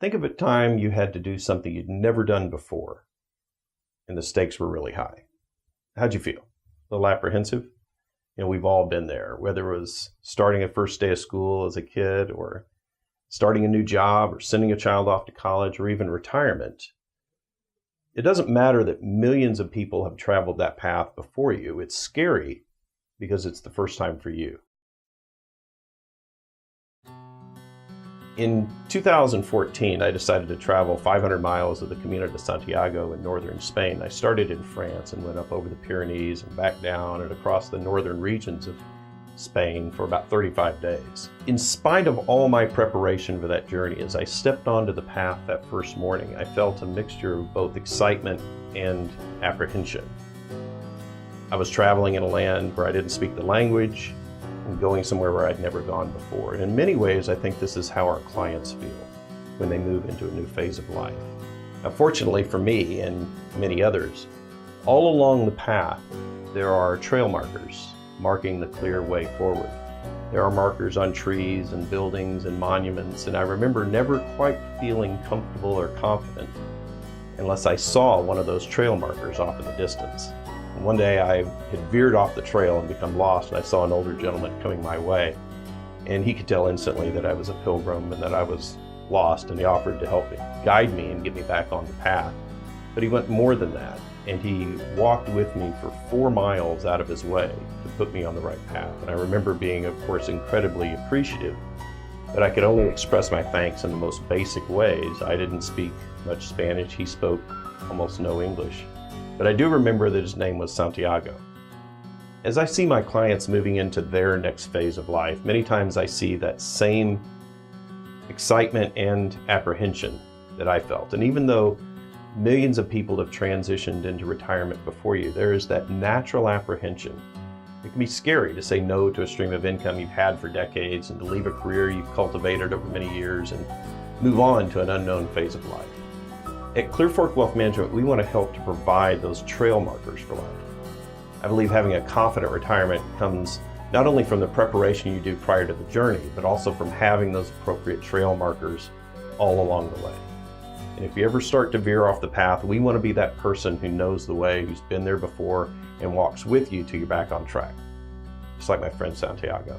Think of a time you had to do something you'd never done before, and the stakes were really high. How'd you feel? A little apprehensive? We've all been there, whether it was starting a first day of school as a kid, or starting a new job, or sending a child off to college, or even retirement. It doesn't matter that millions of people have traveled that path before you. It's scary because it's the first time for you. In 2014, I decided to travel 500 miles of the Camino de Santiago in northern Spain. I started in France and went up over the Pyrenees and back down and across the northern regions of Spain for about 35 days. In spite of all my preparation for that journey, as I stepped onto the path that first morning, I felt a mixture of both excitement and apprehension. I was traveling in a land where I didn't speak the language, and going somewhere where I'd never gone before. And in many ways, I think this is how our clients feel when they move into a new phase of life. Now, fortunately for me and many others, all along the path, there are trail markers marking the clear way forward. There are markers on trees and buildings and monuments, and I remember never quite feeling comfortable or confident unless I saw one of those trail markers off in the distance. One day I had veered off the trail and become lost, and I saw an older gentleman coming my way, and he could tell instantly that I was a pilgrim and that I was lost, and he offered to help me, guide me and get me back on the path. But he went more than that, and he walked with me for 4 miles out of his way to put me on the right path. And I remember being, of course, incredibly appreciative, but I could only express my thanks in the most basic ways. I didn't speak much Spanish. He spoke almost no English. But I do remember that his name was Santiago. As I see my clients moving into their next phase of life, many times I see that same excitement and apprehension that I felt. And even though millions of people have transitioned into retirement before you, there is that natural apprehension. It can be scary to say no to a stream of income you've had for decades and to leave a career you've cultivated over many years and move on to an unknown phase of life. At Clear Fork Wealth Management, we want to help to provide those trail markers for life. I believe having a confident retirement comes not only from the preparation you do prior to the journey, but also from having those appropriate trail markers all along the way. And if you ever start to veer off the path, we want to be that person who knows the way, who's been there before, and walks with you till you're back on track. Just like my friend Santiago.